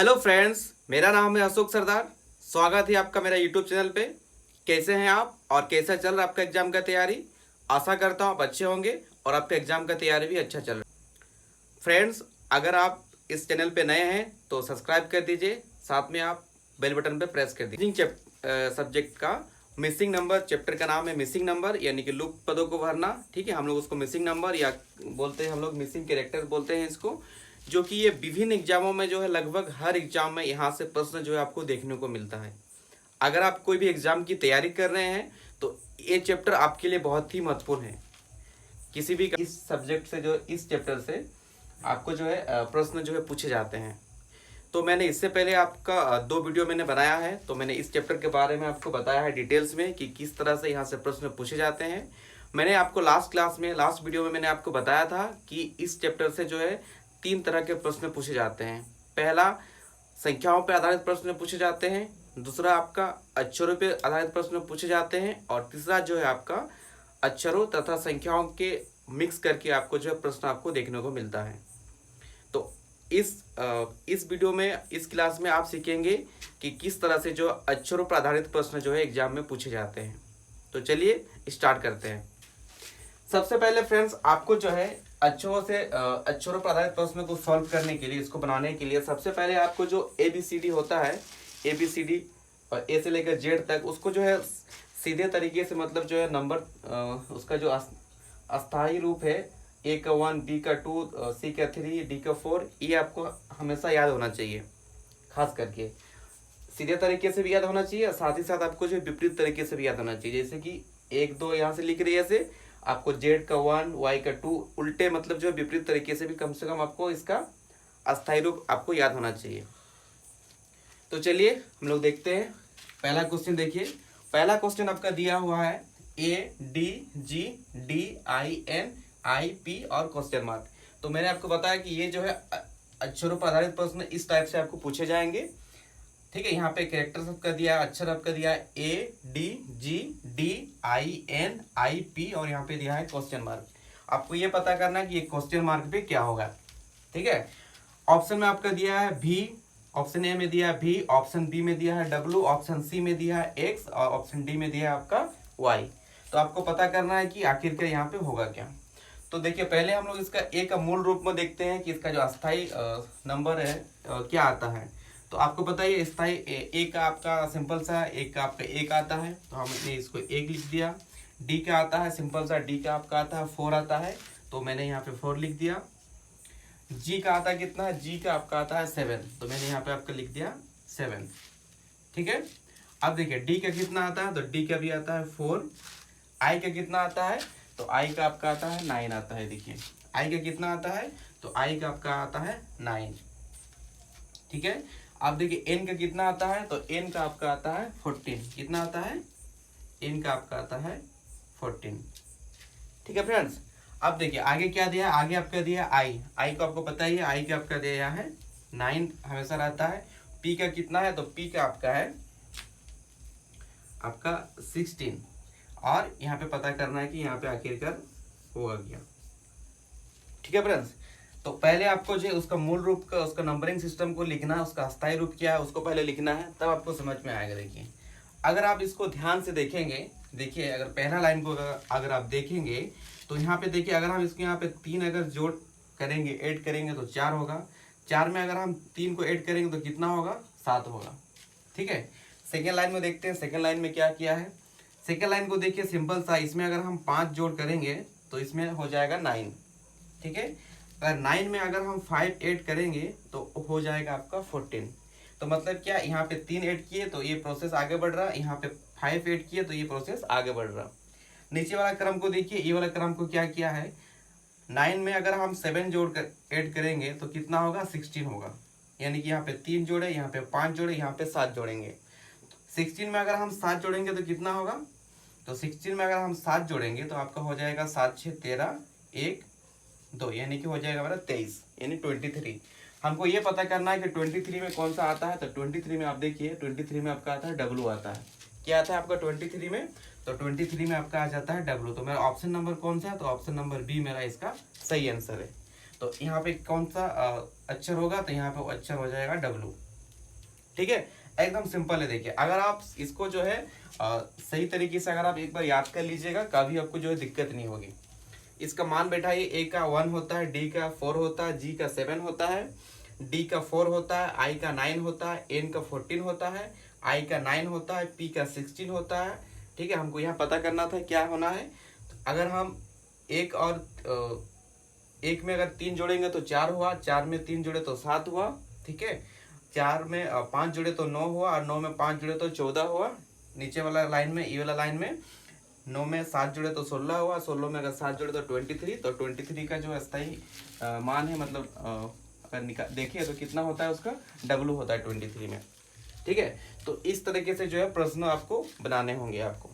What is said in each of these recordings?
Hello friends, मेरा नाम है अशोक सरदार। स्वागत है आपका मेरा यूट्यूब चैनल पे। कैसे हैं आप और कैसा चल रहा है आपका एग्जाम का तैयारी? आशा करता हूँ आप अच्छे होंगे और आपका एग्जाम का तैयारी भी अच्छा चल रहा है। फ्रेंड्स, अगर आप इस चैनल पे नए हैं तो सब्सक्राइब कर दीजिए, साथ में आप बेल बटन पे प्रेस कर दीजिए। सब्जेक्ट का मिसिंग नंबर चैप्टर का नाम है मिसिंग नंबर, यानी कि लुप्त पदों को भरना। ठीक है, हम लोग उसको मिसिंग नंबर या बोलते हैं, हम लोग मिसिंग कैरेक्टर बोलते हैं इसको। जो कि ये विभिन्न एग्जामों में जो है, लगभग हर एग्जाम में यहाँ से प्रश्न जो है आपको देखने को मिलता है। अगर आप कोई भी एग्जाम की तैयारी कर रहे हैं तो ये चैप्टर आपके लिए बहुत ही महत्वपूर्ण है। किसी भी इस सब्जेक्ट से जो इस चैप्टर से आपको जो है प्रश्न जो है पूछे जाते हैं। तो मैंने इससे पहले आपका 2 वीडियो मैंने बनाया है, तो मैंने इस चैप्टर के बारे में आपको बताया है डिटेल्स में कि किस तरह से यहाँ से प्रश्न पूछे जाते हैं। मैंने आपको लास्ट वीडियो में मैंने आपको बताया था कि इस चैप्टर से जो है 3 तरह के प्रश्न पूछे जाते हैं। पहला, संख्याओं पर आधारित प्रश्न पूछे जाते हैं। दूसरा, आपका अक्षरों पर आधारित प्रश्न पूछे जाते हैं। और तीसरा जो है आपका अक्षरों तथा संख्याओं के मिक्स करके आपको जो है प्रश्न आपको देखने को मिलता है। तो इस वीडियो में, इस क्लास में आप सीखेंगे कि किस तरह से जो अक्षरों पर आधारित प्रश्न जो है एग्जाम में पूछे जाते हैं। तो चलिए स्टार्ट करते हैं। सबसे पहले फ्रेंड्स, आपको जो है अक्षरों पर आधारित प्रश्न को सॉल्व करने के लिए, इसको बनाने के लिए सबसे पहले आपको जो ABCD होता है, ABCD और A से लेकर Z तक, उसको जो है सीधे तरीके से, मतलब जो है नंबर, उसका जो अस्थायी रूप है, A का 1, B का 2, C का 3, D का 4, ये आपको हमेशा याद होना चाहिए। खास करके सीधे तरीके से भी याद होना चाहिए, साथ ही साथ आपको जो विपरीत तरीके से भी याद होना चाहिए। जैसे कि 1 2 यहाँ से लिख रही है, ऐसे आपको Z का 1, Y का 2 उल्टे, मतलब जो विपरीत तरीके से भी कम से कम आपको इसका अस्थायी रूप आपको याद होना चाहिए। तो चलिए हम लोग देखते हैं। पहला क्वेश्चन देखिए। पहला क्वेश्चन आपका दिया हुआ है ADGDINIP और क्वेश्चन मार्क। तो मैंने आपको बताया कि ये जो है अक्षरों पर आधारित प्रश्न इस टाइप से आपको पूछे जाएंगे। ठीक है, यहाँ पे कैरेक्टर सबका दिया है, अक्षर आपका दिया है ADGDINIP और यहाँ पे दिया है क्वेश्चन मार्क। आपको ये पता करना है कि ये क्वेश्चन मार्क पे क्या होगा। ठीक है, ऑप्शन में आपका दिया है V, ऑप्शन ए में दिया है V, ऑप्शन बी में दिया है W, ऑप्शन सी में दिया है X और ऑप्शन डी में दिया है आपका Y। तो आपको पता करना है कि आखिरकार यहाँ पे होगा क्या। तो देखिए, पहले हम लोग इसका ए का मूल रूप में देखते हैं कि इसका जो अस्थायी नंबर है क्या आता है। तो आपको पता है स्थायी ए का आपका सिंपल सा एक का आपका 1 आता है, तो हमने इसको 1 लिख दिया। डी का आता है सिंपल सा, डी का आपका आता है 4 आता है, तो मैंने यहाँ पे 4 लिख दिया। जी का आता है कितना है, जी का आपका आता है 7, तो मैंने यहाँ पे आपका लिख दिया 7। ठीक है, अब देखिए डी का कितना आता है, तो डी का भी आता है 4। आई का कितना आता है, तो आई का आपका आता है 9 आता है। देखिए आई का कितना आता है, तो आई का आपका आता है 9। ठीक है, अब देखिए एन का कितना आता है, तो एन का आपका आता है 14। कितना आता है, एन का आपका आता है 14। ठीक है फ्रेंड्स, अब देखिए आगे क्या दिया है, आगे आपका दिया है आई को आपको पता ही है, आई का आपका दिया है 9 हमेशा रहता है। पी का कितना है, तो पी का आपका है आपका 16। और यहाँ पे पता करना है कि यहाँ पे आखिरकार होगा क्या। ठीक है फ्रेंड्स, तो पहले आपको जो है उसका मूल रूप का, उसका नंबरिंग सिस्टम को लिखना है, उसका अस्थायी रूप क्या है उसको पहले लिखना है, तब आपको समझ में आएगा। देखिए अगर आप इसको ध्यान से देखेंगे, देखिए अगर पहला लाइन को अगर आप देखेंगे तो यहाँ पे देखिए, अगर हम इसको यहाँ पे 3 अगर जोड़ करेंगे, ऐड करेंगे तो 4 होगा। 4 में अगर हम 3 को ऐड करेंगे तो कितना होगा, 7 होगा। ठीक है, सेकेंड लाइन में देखते हैं, सेकेंड लाइन में क्या किया है। सेकेंड लाइन को देखिए सिंपल सा, इसमें अगर हम 5 जोड़ करेंगे तो इसमें हो जाएगा 9। ठीक है, अगर 9 में अगर हम 5 ऐड करेंगे तो हो जाएगा आपका 14। तो मतलब क्या, यहाँ पे 3 ऐड किए तो ये प्रोसेस आगे बढ़ रहा है, यहाँ पे 5 ऐड किए तो ये प्रोसेस आगे बढ़ रहा। नीचे वाला क्रम को देखिए, ये वाला क्रम को क्या किया है, 9 में अगर हम 7 जोड़ कर ऐड करेंगे तो कितना होगा, 16 होगा। यानी कि यहाँ पे 3 जोड़े, यहाँ पे 5 जोड़े, यहाँ पे 7 जोड़ेंगे। 16 में अगर हम 7 जोड़ेंगे तो कितना होगा, तो 16 में अगर हम 7 जोड़ेंगे तो आपका हो जाएगा 7 6 13 1 2, यानी कि हो जाएगा हमारा 23, यानी 23। हमको ये पता करना है कि 23 में कौन सा आता है। तो 23 में आप देखिए, 23 में आपका आता है W आता है। क्या आता है आपका 23 में, तो 23 में आपका आ जाता है W। तो मेरा ऑप्शन नंबर कौन सा है, तो ऑप्शन नंबर बी मेरा इसका सही आंसर है। तो यहाँ पे कौन सा अक्षर होगा, तो यहाँ पे अक्षर हो जाएगा W। ठीक है, एकदम सिंपल है। देखिए अगर आप इसको जो है सही तरीके से अगर आप एक बार याद कर लीजिएगा, कभी आपको जो है दिक्कत नहीं होगी। इसका मान बैठा ये ए का 1 होता है, डी का 4 होता है, जी का 7 होता है, डी का 4 होता है, आई का 9 होता है, एन का 14 होता है, आई का 9 होता है, पी का 16 होता है। ठीक है, हमको यहाँ पता करना था क्या होना है। तो अगर हम एक और एक में अगर 3 जोड़ेंगे तो 4 हुआ, 4 में 3 जोड़े तो 7 हुआ। ठीक है, 4 में 5 जोड़े तो 9 हुआ, और 9 में 5 जोड़े तो 14 हुआ। नीचे वाला लाइन में, ये वाला लाइन में 9 में 7 जोड़े तो 16 हुआ, 16 में अगर 7 जोड़े तो 23। तो 23 का जो स्थायी मान है, मतलब अगर देखिए तो कितना होता है, उसका डब्लू होता है 23 में। ठीक है, तो इस तरीके से जो है प्रश्न आपको बनाने होंगे आपको।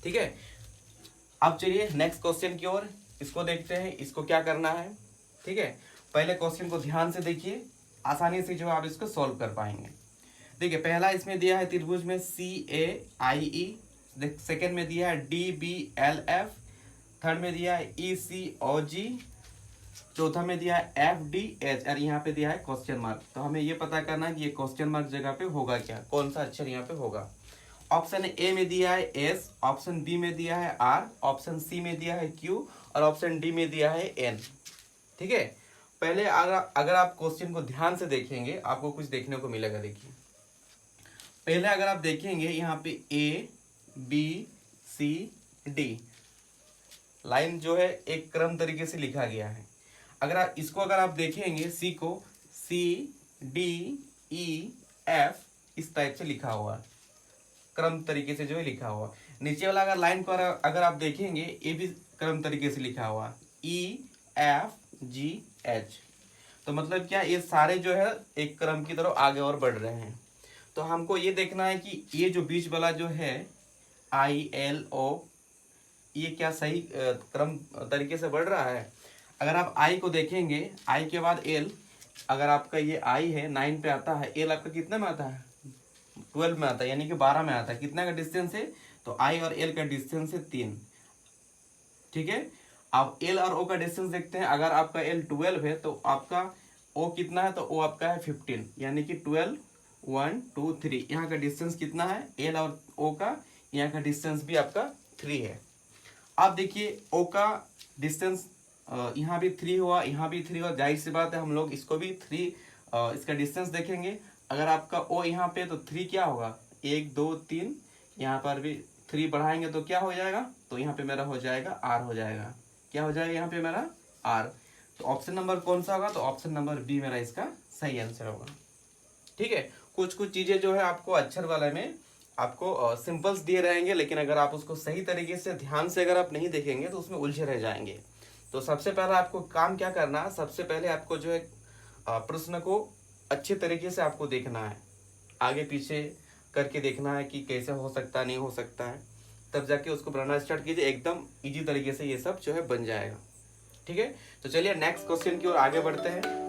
ठीक है, अब चलिए नेक्स्ट क्वेश्चन की ओर इसको देखते हैं, इसको क्या करना है। ठीक है, पहले क्वेश्चन को ध्यान से देखिए, आसानी से जो आप इसको सॉल्व कर पाएंगे। देखिए पहला इसमें दिया है त्रिभुज में CAIE, सेकेंड में दिया है DBLF, थर्ड में दिया है ECOG, चौथा में दिया है FDH, और यहाँ पे दिया है क्वेश्चन मार्क। तो हमें ये पता करना है कि ये क्वेश्चन मार्क जगह पे होगा क्या, कौन सा अक्षर यहाँ पे होगा। ऑप्शन ए में दिया है S, ऑप्शन बी में दिया है R, ऑप्शन सी में दिया है Q, और ऑप्शन डी में दिया है N। ठीक है, पहले अगर आप क्वेश्चन को ध्यान से देखेंगे आपको कुछ देखने को मिलेगा। देखिए पहले अगर आप देखेंगे यहाँ पे ABCD लाइन जो है एक क्रम तरीके से लिखा गया है। अगर आप इसको अगर आप देखेंगे, सी को CDEF इस टाइप से लिखा हुआ, क्रम तरीके से जो है लिखा हुआ। नीचे वाला अगर लाइन को अगर आप देखेंगे, ये भी क्रम तरीके से लिखा हुआ EFGH। तो मतलब क्या, ये सारे जो है एक क्रम की तरफ आगे और बढ़ रहे हैं। तो हमको ये देखना है कि ये जो बीच वाला जो है ILO, ये क्या सही क्रम तरीके से बढ़ रहा है। अगर आप I को देखेंगे, I के बाद L, अगर आपका ये I है 9 पे आता है, L आपका कितने में आता है 12 में आता है, यानी कि 12 में आता है। कितना का डिस्टेंस है, तो I और L का डिस्टेंस है 3। ठीक है, अब L और O का डिस्टेंस देखते हैं। अगर आपका L 12 है तो आपका O कितना है, तो O आपका है 15, यानी कि 12 1 2 3। यहाँ का डिस्टेंस कितना है L और O का, यहाँ का डिस्टेंस भी आपका 3 है। अब देखिए O का डिस्टेंस यहाँ भी 3 हुआ, यहाँ भी 3 हुआ, जाहिर सी बात है हम लोग इसको भी 3 इसका डिस्टेंस देखेंगे। अगर आपका O यहाँ पे तो 3 क्या होगा, 1 2 3, यहाँ पर भी 3 बढ़ाएंगे तो क्या हो जाएगा, तो यहाँ पे मेरा हो जाएगा R हो जाएगा। क्या हो जाएगा यहाँ पे मेरा R। तो ऑप्शन नंबर कौन सा होगा, तो ऑप्शन नंबर बी मेरा इसका सही आंसर होगा। ठीक है, कुछ कुछ चीज़ें जो है आपको अक्षर वाले में आपको सिंपल्स दिए रहेंगे, लेकिन अगर आप उसको सही तरीके से ध्यान से अगर आप नहीं देखेंगे तो उसमें उलझे रह जाएंगे। तो सबसे पहला आपको काम क्या करना है, सबसे पहले आपको जो है प्रश्न को अच्छे तरीके से आपको देखना है, आगे पीछे करके देखना है कि कैसे हो सकता है, नहीं हो सकता है, तब जाके उसको बनाना स्टार्ट कीजिए। एकदम इजी तरीके से ये सब जो है बन जाएगा। ठीक है, तो चलिए नेक्स्ट क्वेश्चन की ओर आगे बढ़ते हैं।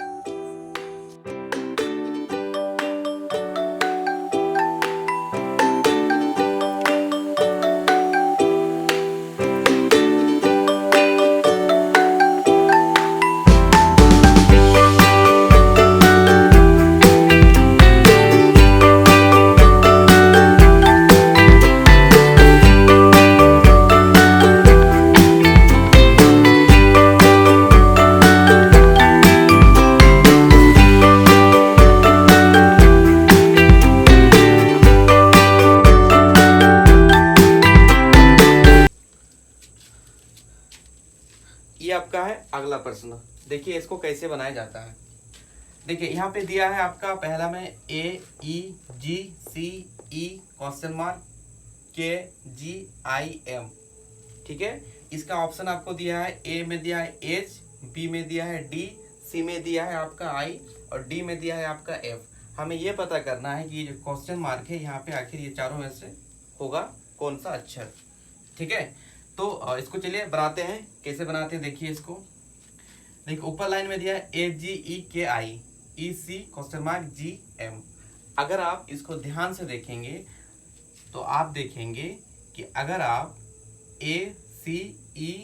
ये आपका है अगला प्रश्न। देखिए इसको कैसे बनाया जाता है। देखिए यहाँ पे दिया है आपका पहला में AEGCE क्वेश्चन मार्क KGIM। ठीक है, इसका ऑप्शन आपको दिया है, ए में दिया है H, बी में दिया है D, सी में दिया है आपका I, और डी में दिया है आपका F। हमें ये पता करना है कि ये जो क्वेश्चन मार्क है यहाँ पे आखिर ये चारों में से होगा कौन सा अक्षर। ठीक है, तो इसको चलिए बनाते हैं। कैसे बनाते हैं देखिए इसको। देखिए ऊपर लाइन में दिया है AGEKI EC question mark GM। अगर आप इसको ध्यान से देखेंगे तो आप देखेंगे कि अगर आप ACEGI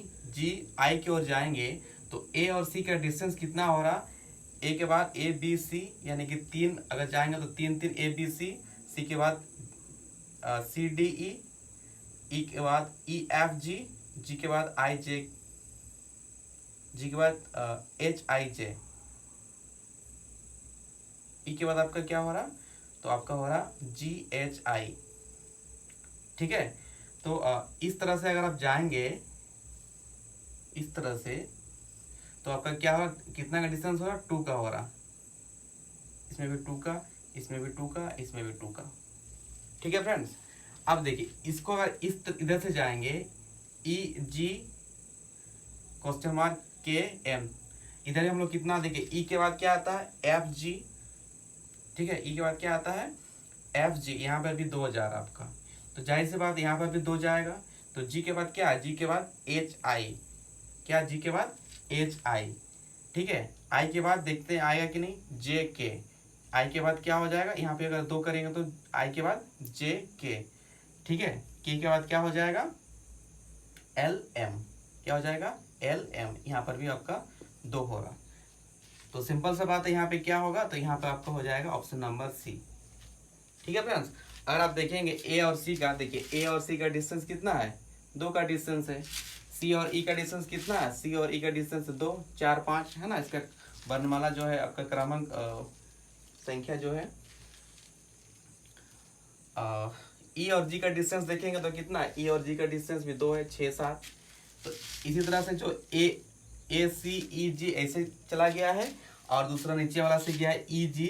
की ओर जाएंगे तो A और C का डिस्टेंस कितना हो रहा, ए के बाद ए बी सी, यानी कि 3 अगर जाएंगे तो 3 3 ए बी सी, सी के बाद सी डी ई के बाद ई एफ जी, जी के बाद आई जे, जी के बाद एच आई जे, ई के बाद आपका क्या हो रहा, तो आपका हो रहा जी एच आई। ठीक है, तो इस तरह से अगर आप जाएंगे इस तरह से, तो आपका क्या होगा, कितना का डिस्टेंस हो रहा, 2 का हो रहा, इसमें भी 2 का, इसमें भी 2 का, इसमें भी 2 का। ठीक है फ्रेंड्स, अब देखिए इसको अगर इधर से जाएंगे, ई जी क्वेश्चन मार्क के एम, इधर हम लोग कितना, देखिए ई के बाद क्या आता है, एफ जी। ठीक है, ई के बाद क्या आता है, एफ जी, यहाँ पर भी 2 जा रहा आपका, तो जाहिर सी बात यहाँ पर भी 2 जाएगा। तो जी के बाद क्या है, जी के बाद एच आई, क्या, जी के बाद एच आई। ठीक है, आई के बाद देखते हैं आएगा कि नहीं, जे के, आई के बाद क्या हो जाएगा, यहाँ पे अगर 2 करेंगे तो आई के बाद जे के। ठीक है, के बाद क्या हो जाएगा, एल एम, क्या हो जाएगा, एल एम, यहाँ पर भी आपका 2 हो रहा। तो सिंपल सा बात है, यहाँ पे क्या होगा, तो यहाँ पे आपका हो जाएगा ऑप्शन नंबर सी। ठीक है फ्रेंड्स, अगर आप देखेंगे ए और सी का, देखिए ए और सी का डिस्टेंस कितना है, 2 का डिस्टेंस है। सी और ई का डिस्टेंस कितना है, सी और ई का डिस्टेंस 2 4 5 है ना। इसका वर्णमाला जो है आपका क्रमांक संख्या जो है, ई और जी का डिस्टेंस देखेंगे तो कितना है, ई और जी का डिस्टेंस भी 2 है, 6 7। तो इसी तरह से जो ए सी ई जी ऐसे चला गया है, और दूसरा नीचे वाला से गया है ई जी,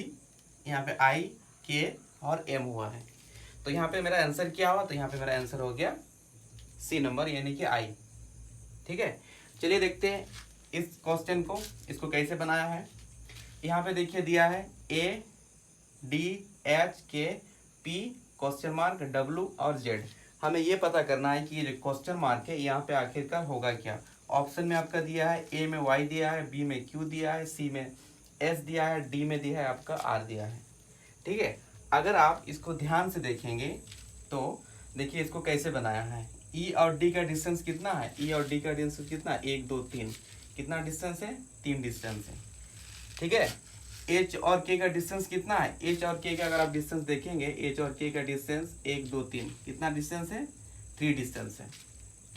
यहाँ पे आई के और एम हुआ है। तो यहाँ पे मेरा आंसर क्या हुआ, तो यहाँ पे मेरा आंसर हो गया सी नंबर, यानी कि आई। ठीक है, चलिए देखते हैं इस क्वेश्चन को, इसको कैसे बनाया है। यहाँ पे देखिए दिया है ए डी एच के पी क्वेश्चन मार्क डब्ल्यू और जेड। हमें ये पता करना है कि ये जो क्वेश्चन मार्क है यहाँ पे आखिरकार होगा क्या। ऑप्शन में आपका दिया है, ए में वाई दिया है, बी में क्यू दिया है, सी में एस दिया है, डी में दिया है आपका आर दिया है। ठीक है, अगर आप इसको ध्यान से देखेंगे तो देखिए इसको कैसे बनाया है। ई और डी का डिस्टेंस कितना है, ई और डी का डिस्टेंस कितना है, 1 2 3, कितना डिस्टेंस है, 3 डिस्टेंस है। ठीक है, एच और के का डिस्टेंस कितना है, एच और के का अगर आप डिस्टेंस देखेंगे, एच और के का डिस्टेंस 1 2 3, कितना डिस्टेंस है, 3 डिस्टेंस है।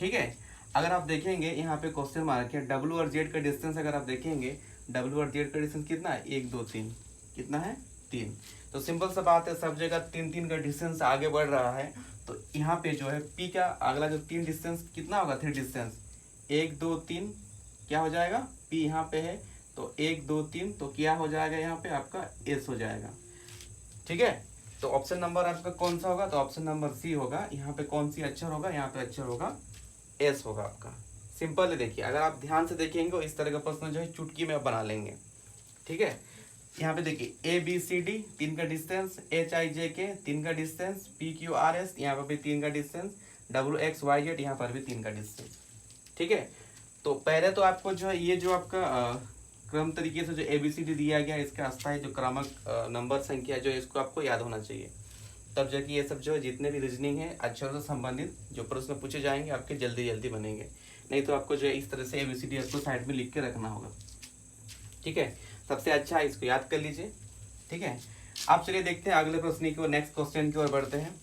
ठीक है, अगर आप देखेंगे यहाँ पे क्वेश्चन मार्क है, डब्ल्यू और जेड का डिस्टेंस अगर आप देखेंगे, डब्ल्यू और जेड का डिस्टेंस कितना है, 1 2 3, कितना है, 3। तो सिंपल सा बात है, सब जगह 3 3 का डिस्टेंस आगे बढ़ रहा है। तो यहाँ पे जो है पी का अगला जो 3 डिस्टेंस कितना होगा, 3 डिस्टेंस, 1 2 3, क्या हो जाएगा, पी यहाँ पे है तो 1 2 3, तो क्या हो जाएगा यहाँ पे आपका एस हो जाएगा। ठीक है, तो ऑप्शन नंबर आपका कौन सा होगा, तो ऑप्शन नंबर सी होगा। यहाँ पे कौन सी अक्षर होगा, यहाँ पे अक्षर होगा एस होगा आपका। सिंपल है, देखिए अगर आप ध्यान से देखेंगे इस तरह का प्रश्न जो है चुटकी में बना लेंगे। ठीक है, यहाँ पे देखिए ए बी सी डी 3 का distance, H I J K 3 का distance, P Q R S यहाँ पर भी 3 का distance, W X Y Z यहाँ पर भी 3 का डिस्टेंस। ठीक है, तो पहले तो आपको जो है ये जो आपका क्रम तरीके से जो ABCD दिया गया है, इसका अस्थायी जो क्रमांक नंबर संख्या जो है इसको आपको याद होना चाहिए। तब जाके ये सब जो है जितने भी रीजनिंग है अक्षरों से संबंधित जो प्रश्न पूछे जाएंगे आपके जल्दी जल्दी बनेंगे। नहीं तो आपको जो है इस तरह से ABCD आपको साइड में लिख के रखना होगा। ठीक है, सबसे अच्छा है इसको याद कर लीजिए। ठीक है, आप चलिए देखते हैं अगले प्रश्न की ओर, नेक्स्ट क्वेश्चन की ओर बढ़ते हैं।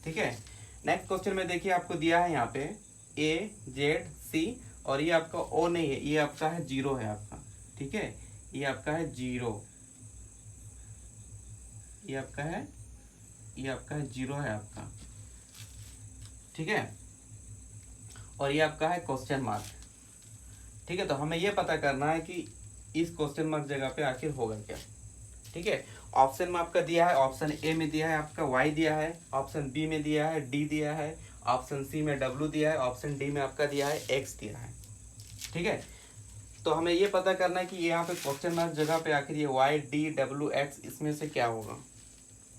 ठीक है, नेक्स्ट क्वेश्चन में देखिए आपको दिया है यहाँ पे A Z C, और ये आपका O नहीं है, ये आपका है 0 है आपका। ठीक है, ये आपका है 0, ये आपका है 0 है आपका। ठीक है, और ये आपका है क्वेश्चन मार्क। ठीक है, तो हमें ये पता करना है कि इस क्वेश्चन मार्क जगह पे आखिर होगा क्या। ठीक है, ऑप्शन में आपका दिया है, ऑप्शन ए में दिया है आपका वाई दिया है, ऑप्शन बी में दिया है डी दिया है, ऑप्शन सी में डब्ल्यू दिया है, ऑप्शन डी में आपका दिया है एक्स दिया है। ठीक है, तो हमें ये पता करना है कि यहाँ पे क्वेश्चन मार्क जगह पे आखिर ये वाई डी डब्ल्यू एक्स इसमें से क्या होगा।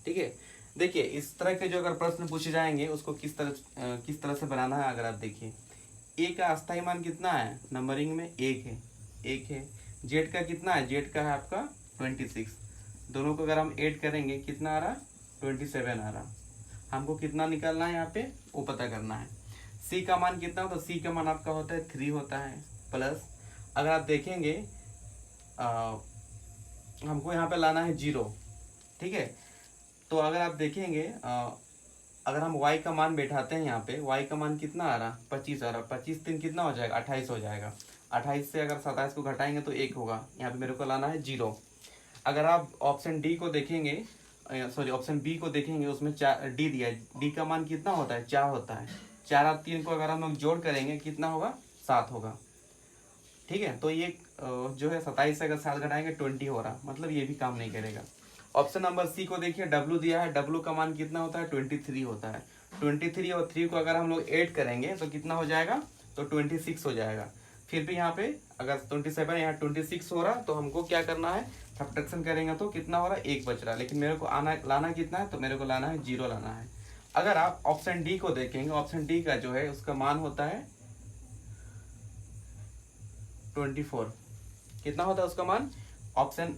ठीक है, देखिए इस तरह के जो अगर प्रश्न पूछे जाएंगे उसको किस तरह से बनाना है। अगर आप देखिए ए का अस्थायी मान कितना है, नंबरिंग में 1 है। जेड का कितना है, जेड का है आपका 26। दोनों को अगर हम ऐड करेंगे कितना आ रहा, 27 आ रहा। हमको कितना निकालना है यहाँ पे वो पता करना है। सी का मान कितना होता है, सी का मान आपका होता है 3 होता है, प्लस अगर आप देखेंगे हमको यहाँ पे लाना है 0। ठीक है, तो अगर आप देखेंगे अगर हम y का मान बैठाते हैं यहाँ पे, y का मान कितना आ रहा, 25 आ रहा, 25 दिन कितना हो जाएगा, 28 हो जाएगा। 28 से अगर 27 को घटाएंगे तो 1 होगा, यहाँ पे मेरे को लाना है 0। अगर आप ऑप्शन डी को देखेंगे, सॉरी ऑप्शन बी को देखेंगे, उसमें डी दिया है, डी का मान कितना होता है, 4 होता है। 4 और 3 को अगर हम लोग जोड़ करेंगे कितना होगा, 7 होगा। ठीक है, तो ये जो है 27 से अगर 7 घटाएंगे 20 हो रहा, मतलब ये भी काम नहीं करेगा। ऑप्शन नंबर सी को देखिए, डब्लू दिया है, डब्लू का मान कितना होता है, 23 होता है। 23 और 3 को अगर हम लोग ऐड करेंगे तो कितना हो जाएगा, तो 26 हो जाएगा। फिर भी यहाँ पे अगर 27 यहाँ 26 हो रहा, तो हमको क्या करना है, सब्ट्रैक्शन करेंगे तो कितना हो रहा है, 1 बच रहा है। लेकिन मेरे को लाना कितना है, तो मेरे को लाना है 0 लाना है। अगर आप ऑप्शन डी को देखेंगे, ऑप्शन डी का जो है उसका मान होता है 24। कितना होता है उसका मान, ऑप्शन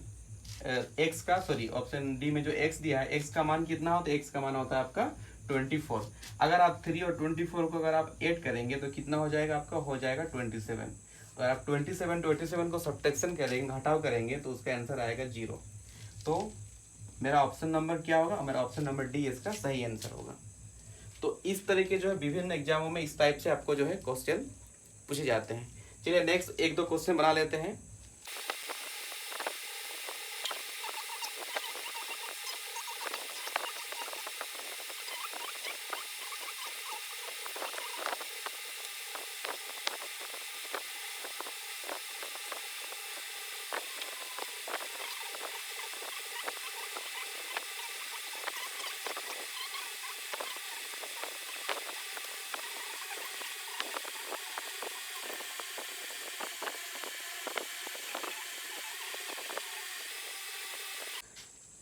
एक्स का, सॉरी ऑप्शन डी में जो एक्स दिया है, एक्स का मान कितना होता है, एक्स का मान होता है आपका 24। अगर आप 3 और 24 को अगर आप ऐड करेंगे तो कितना हो जाएगा, आपका हो जाएगा 27। अगर आप 27 को सब्ट्रैक्शन करेंगे, घटाव करेंगे, तो उसका आंसर आएगा 0। तो मेरा ऑप्शन नंबर क्या होगा, मेरा ऑप्शन नंबर डी इसका सही आंसर होगा। तो इस तरह के जो है विभिन्न एग्जामों में इस टाइप से आपको जो है क्वेश्चन पूछे जाते हैं। चलिए नेक्स्ट 1-2 क्वेश्चन बना लेते हैं।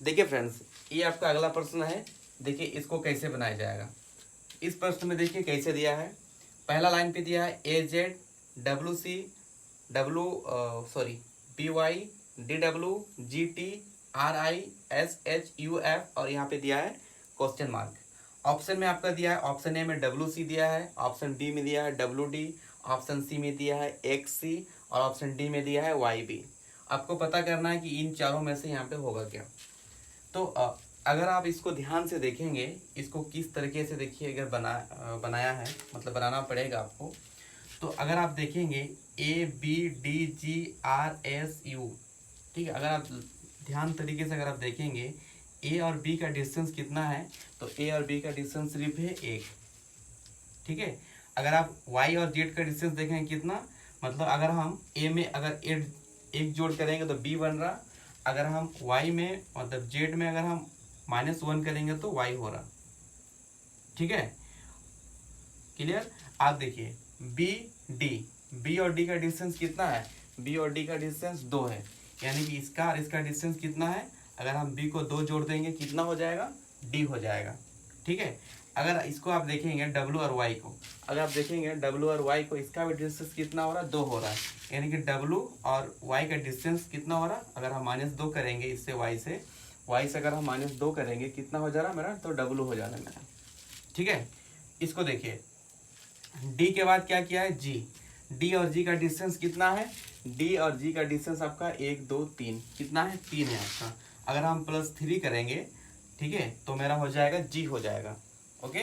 देखिए फ्रेंड्स, ये आपका अगला प्रश्न है। देखिए इसको कैसे बनाया जाएगा। इस प्रश्न में देखिए कैसे दिया है। पहला लाइन पे दिया है AZ BY DW GT RI SHUF और यहाँ पे दिया है क्वेश्चन मार्क। ऑप्शन में आपका दिया है, ऑप्शन ए में WC दिया है, ऑप्शन बी में दिया है WD, ऑप्शन सी में दिया है XC और ऑप्शन डी में दिया है YB। आपको पता करना है कि इन चारों में से यहाँ पे होगा क्या। तो अगर आप इसको ध्यान से देखेंगे, इसको किस तरीके से देखिए अगर बनाया है, मतलब बनाना पड़ेगा आपको। तो अगर आप देखेंगे ABDGRSU, ठीक है, अगर आप ध्यान तरीके से अगर आप देखेंगे ए और बी का डिस्टेंस कितना है, तो ए और बी का डिस्टेंस सिर्फ है 1। ठीक है, अगर आप वाई और जेड का डिस्टेंस देखेंगे कितना, मतलब अगर हम ए में अगर एक जोड़ करेंगे तो बी बन रहा, अगर हम y में मतलब z में अगर हम -1 करेंगे तो y हो रहा। ठीक है, क्लियर। आप देखिए बी और डी का डिस्टेंस कितना है, बी और डी का डिस्टेंस 2 है, यानी कि इसका और इसका डिस्टेंस कितना है, अगर हम बी को 2 जोड़ देंगे कितना हो जाएगा, डी हो जाएगा। ठीक है, अगर इसको आप देखेंगे डब्ल्यू और वाई को, अगर आप देखेंगे डब्ल्यू और वाई को, इसका भी डिस्टेंस कितना हो रहा है, 2 हो रहा है, यानी कि डब्ल्यू और वाई का डिस्टेंस कितना हो रहा है, अगर हम -2 करेंगे इससे वाई से अगर हम -2 करेंगे कितना हो जा रहा है मेरा, तो डब्ल्यू हो जा रहा है मेरा। ठीक है, इसको देखिए डी के बाद क्या किया है, जी। डी और जी का डिस्टेंस कितना है, डी और जी का डिस्टेंस आपका 1 2 3 कितना है, 3 है आपका। अगर हम +3 करेंगे, ठीक है, तो मेरा हो जाएगा जी हो जाएगा। ओके,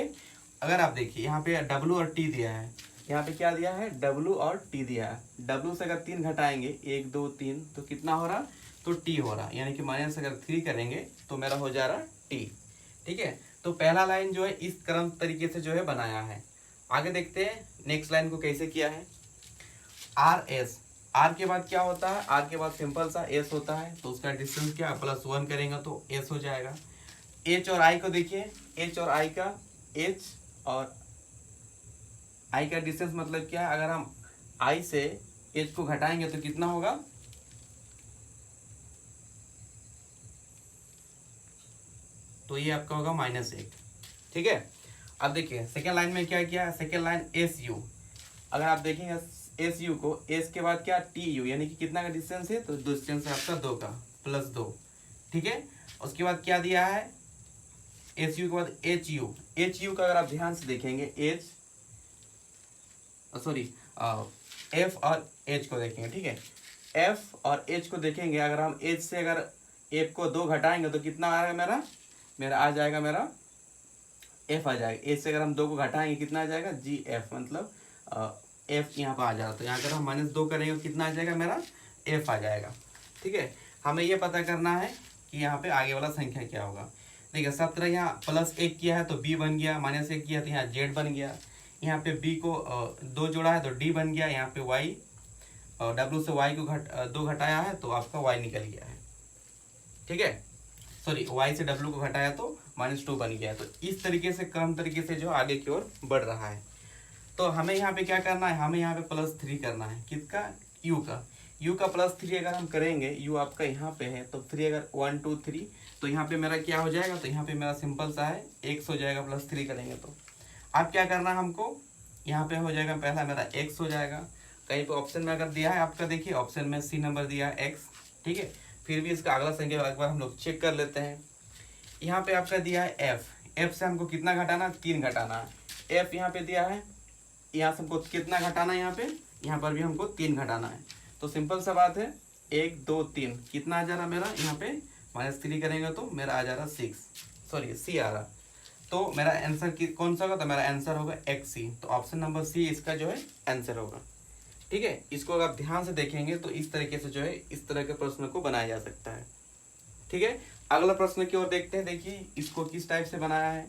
अगर आप देखिए यहाँ पे डब्लू और टी दिया है, यहाँ पे क्या दिया है, डब्लू और टी दिया है। डब्लू से अगर 3 घटाएंगे 1 2 3 तो कितना हो रहा, तो टी हो रहा, यानी कि माइनस अगर 3 करेंगे तो मेरा हो जा रहा टी। ठीक है, तो पहला लाइन जो है इस क्रम तरीके से जो है बनाया है। आगे देखते हैं नेक्स्ट लाइन को कैसे किया है। आर एस, आर के बाद क्या होता है, आर के बाद सिंपल सा एस होता है, तो उसका डिस्टेंस क्या, +1 करेंगे तो एस हो जाएगा। एच और आई को देखिए, एच और आई का, एच और आई का डिस्टेंस मतलब क्या है, अगर हम आई से एच को घटाएंगे तो कितना होगा, तो ये आपका होगा -1। ठीक है, अब देखिए सेकेंड लाइन में क्या किया है, सेकेंड लाइन एस यू, अगर आप देखेंगे एस यू को, एस के बाद क्या, टी यू, यानी कि कितना का डिस्टेंस है, तो डिस्टेंस है आपका 2 का, +2। ठीक है, उसके बाद क्या दिया है, एस यू के बाद एच यू, एच यू का अगर आप ध्यान से देखेंगे, एच सॉरी एफ और एच को देखेंगे। ठीक है, एफ और एच को देखेंगे, अगर हम एच से अगर एफ को 2 घटाएंगे तो कितना आएगा मेरा, मेरा आ जाएगा मेरा एफ आ जाएगा। ए से अगर हम 2 को घटाएंगे कितना आ जाएगा, जी एफ, मतलब एफ यहाँ पर आ जाएगा। तो यहाँ अगर हम -2 करेंगे कितना आ जाएगा, मेरा एफ आ जाएगा। ठीक है, हमें ये पता करना है कि यहाँ पे आगे वाला संख्या क्या होगा। देखिए सब तरह यहाँ +1 किया है तो बी बन गया, -1 किया तो यहाँ जेड बन गया, यहाँ पे बी को 2 जोड़ा है तो डी बन गया, यहाँ पे वाई और डब्ल्यू से वाई को 2 घटाया है तो आपका वाई निकल गया है। ठीक है, सॉरी वाई से डब्ल्यू को घटाया तो -2 बन गया है। तो इस तरीके से क्रम तरीके से जो आगे की ओर बढ़ रहा है। तो हमें यहाँ पे क्या करना है, हमें यहाँ पे +3 करना है, किसका, यू का। यू का +3 अगर हम करेंगे, यू आपका यहाँ पे है तो 3 अगर 1 2 3 तो यहाँ पे मेरा क्या हो जाएगा, तो यहाँ पे मेरा सिंपल सा है x हो जाएगा +3 करेंगे तो। अब क्या करना है हमको, यहाँ पे हो जाएगा पहला मेरा x हो जाएगा। कहीं पे ऑप्शन में अगर दिया है आपका, देखिए ऑप्शन में सी नंबर दिया है x। ठीक है, फिर भी इसका अगला संख्या एक बार हम लोग चेक कर लेते हैं। यहाँ पे आपका दिया है f से हमको कितना घटाना, 3 घटाना है। f यहाँ पे दिया है, यहाँ से हमको कितना घटाना है, यहाँ पर भी हमको 3 घटाना है। तो सिंपल सा बात है, 1 2 3 कितना आ जा रहा मेरा, यहाँ पे -3 करेंगे तो मेरा आ जा रहा 6, सॉरी सी आ रहा। तो मेरा आंसर कौन सा होगा, तो मेरा आंसर होगा XC। तो ऑप्शन नंबर सी इसका जो है आंसर होगा। ठीक है, इसको अगर आप ध्यान से देखेंगे तो इस तरीके से जो है इस तरह के प्रश्न को बनाया जा सकता है। ठीक है, अगला प्रश्न की ओर देखते हैं। देखिए इसको किस टाइप से बनाया है।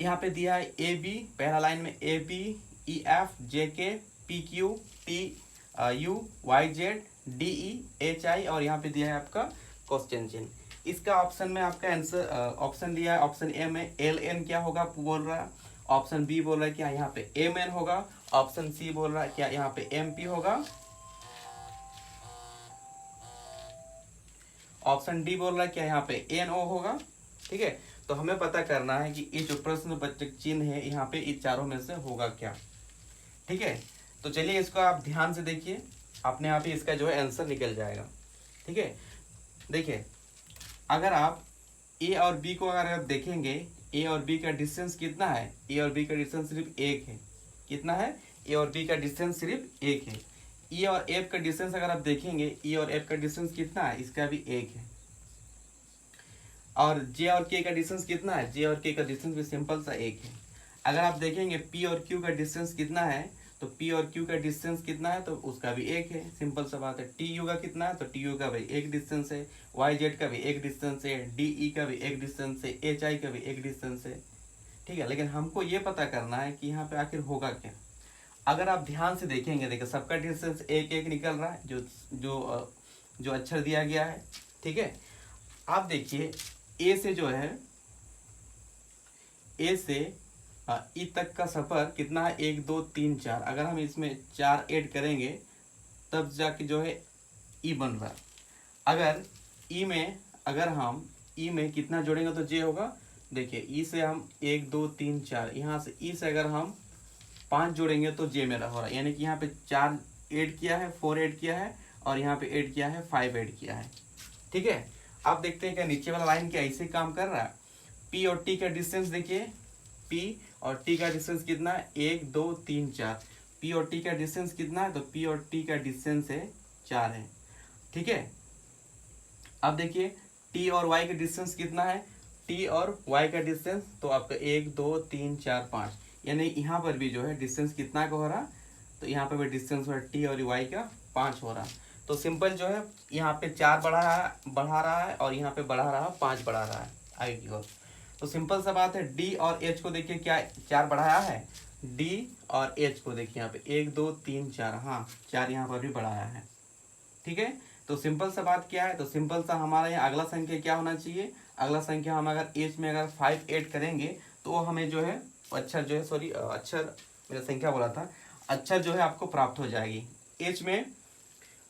यहाँ पे दिया है AB, पहला लाइन में AB EF JK PQ TU YZ DE HI और यहाँ पे दिया है आपका क्वेश्चन चिन्ह। इसका ऑप्शन में आपका आंसर ऑप्शन दिया है, ऑप्शन ए में LN क्या होगा बोल रहा है, ऑप्शन बी बोल रहा है क्या यहाँ पे MN होगा, ऑप्शन सी बोल रहा है क्या यहाँ पे MP होगा, ऑप्शन डी बोल रहा है क्या यहाँ पे NO होगा। ठीक है, तो हमें पता करना है कि ये जो प्रश्न वाचक चिन्ह है यहाँ पे इस चारों में से होगा क्या। ठीक है, तो चलिए इसको आप ध्यान से देखिए, अपने आप ही इसका जो है आंसर निकल जाएगा। ठीक है, देखिए अगर आप ए और बी को अगर आप देखेंगे, ए और बी का डिस्टेंस कितना है, ए और बी का डिस्टेंस सिर्फ 1 है। कितना है, ए और बी का डिस्टेंस सिर्फ 1 है। ई और एफ का डिस्टेंस अगर आप देखेंगे, ई और एफ का डिस्टेंस कितना है, इसका भी 1 है। और जे और के का डिस्टेंस कितना है, जे और के का डिस्टेंस भी सिंपल सा 1 है। अगर आप देखेंगे पी और क्यू का डिस्टेंस कितना है, तो पी और क्यू का डिस्टेंस कितना है, तो उसका भी 1 है। सिंपल सा बात है। टी यू का कितना है, तो टी यू का भी 1 डिस्टेंस है, वाई जेड का भी 1 डिस्टेंस है, डी ई का भी 1 डिस्टेंस है, एच आई का भी 1 डिस्टेंस है। ठीक है, लेकिन हमको ये पता करना है कि यहाँ पे आखिर होगा क्या। अगर आप ध्यान से देखेंगे, देखिए सबका डिस्टेंस 1 1 निकल रहा है, जो अक्षर दिया गया है। ठीक है, आप देखिए ए से जो है, ए से ई तक का सफर कितना है, 1 2 3 4। अगर हम इसमें 4 ऐड करेंगे तब जाके जो है ई बन रहा है। अगर ई में हम ई में कितना जोड़ेंगे तो जे होगा। देखिए ई से हम 1 2 3 4, यहाँ से ई से अगर हम 5 जोड़ेंगे तो जे मेरा हो रहा है। यानी कि यहाँ पे 4 ऐड किया है, 4 ऐड किया है और यहाँ पे ऐड किया है, 5 ऐड किया है। ठीक है, आप देखते हैं क्या नीचे वाला लाइन क्या ऐसे काम कर रहा है। पी और टी का डिस्टेंस देखिए, पी और टी का डिस्टेंस कितना है, 1 2 3 4। पी और टी का डिस्टेंस कितना है, तो पी और टी का डिस्टेंस है 4 है। ठीक है, अब देखिए टी और वाई का डिस्टेंस कितना है, टी और वाई का डिस्टेंस तो आपका 1 2 3 4 5। यानी यहाँ पर भी जो है डिस्टेंस कितना का हो रहा, तो यहाँ पर भी डिस्टेंस हो रहा टी और वाई का 5 हो रहा। तो सिंपल जो है यहाँ पे 4 बढ़ा रहा है और यहाँ पे बढ़ा रहा है 5 बढ़ा रहा है आगे की ओर। तो सिंपल सा बात है, डी और एच को देखिए क्या 4 बढ़ाया है, डी और एच को देखिए यहाँ पे 1 2 3 4, हाँ 4 यहाँ पर भी बढ़ाया है। ठीक है, तो सिंपल सा बात क्या है, तो सिंपल सा हमारा यहाँ अगला संख्या क्या होना चाहिए, अगला संख्या हम अगर एच में अगर 5 ऐड करेंगे तो हमें जो है अक्षर जो है, सॉरी अक्षर मेरा संख्या बोला था, अक्षर जो है आपको प्राप्त हो जाएगी। एच में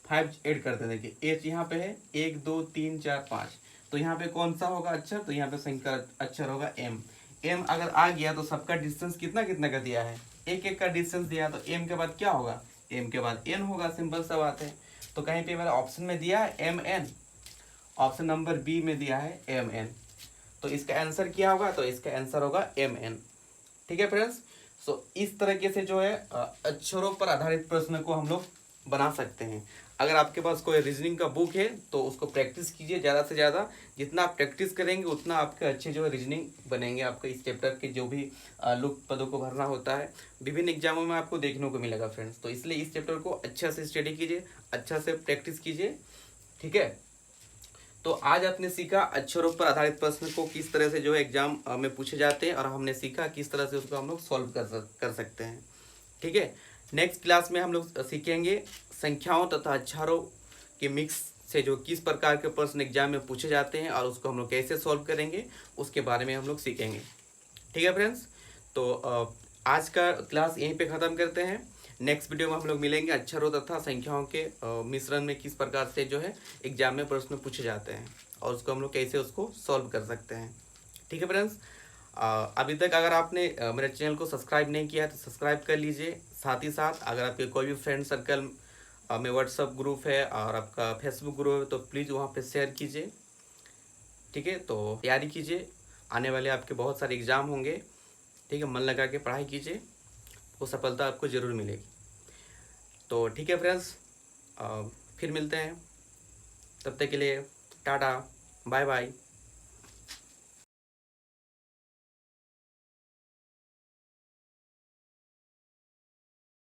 5 ऐड करते हैं। देखिए एच यहाँ पे है 1 2 3 4 5, तो यहाँ पे कौन सा होगा अक्षर, तो यहाँ पे संख्या अक्षर होगा एम। एम अगर आ गया तो सबका डिस्टेंस कितना कितना का दिया है, 1 1 का डिस्टेंस दिया, तो एम के बाद क्या होगा, एम के बाद एन होगा। सिंपल सा बात है। तो कहीं पे मेरा ऑप्शन में दिया है M N, option number B में दिया है एम एन, तो इसका आंसर क्या होगा, तो इसका आंसर होगा एम एन। ठीक है फ्रेंड्स, सो इस तरीके से जो है अक्षरों पर आधारित प्रश्न को हम लोग बना सकते हैं। अगर आपके पास कोई रीजनिंग का बुक है तो उसको प्रैक्टिस कीजिए ज़्यादा से ज़्यादा। जितना आप प्रैक्टिस करेंगे उतना आपके अच्छे जो है रीजनिंग बनेंगे। आपके इस चैप्टर के जो भी लुक पदों को भरना होता है विभिन्न एग्जामों में आपको देखने को मिलेगा फ्रेंड्स। तो इसलिए इस चैप्टर को अच्छा से स्टडी कीजिए, अच्छा से प्रैक्टिस कीजिए, ठीक है। तो आज आपने सीखा अक्षरों पर आधारित प्रश्न को किस तरह से जो है एग्जाम में पूछे जाते हैं, और हमने सीखा किस तरह से उसको हम लोग सॉल्व कर सकते हैं, ठीक है। नेक्स्ट क्लास में हम लोग सीखेंगे संख्याओं तथा अक्षरों के मिक्स से जो किस प्रकार के प्रश्न एग्जाम में पूछे जाते हैं और उसको हम लोग कैसे सॉल्व करेंगे उसके बारे में हम लोग सीखेंगे, ठीक है फ्रेंड्स। तो आज का क्लास यहीं पे ख़त्म करते हैं। नेक्स्ट वीडियो में हम लोग मिलेंगे अक्षरों तथा संख्याओं के मिश्रण में किस प्रकार से जो है एग्जाम में प्रश्न पूछे जाते हैं और उसको हम लोग कैसे उसको सॉल्व कर सकते हैं, ठीक है फ्रेंड्स। अभी तक अगर आपने मेरे चैनल को सब्सक्राइब नहीं किया है तो सब्सक्राइब कर लीजिए। साथ ही साथ अगर आपके कोई भी फ्रेंड सर्कल में व्हाट्सअप ग्रुप है और आपका फेसबुक ग्रुप है तो प्लीज़ वहाँ पे शेयर कीजिए, ठीक है। तो तैयारी कीजिए, आने वाले आपके बहुत सारे एग्ज़ाम होंगे, ठीक है। मन लगा के पढ़ाई कीजिए, वो सफलता आपको ज़रूर मिलेगी। तो ठीक है फ्रेंड्स, फिर मिलते हैं, तब तक के लिए टाटा, बाय बाय।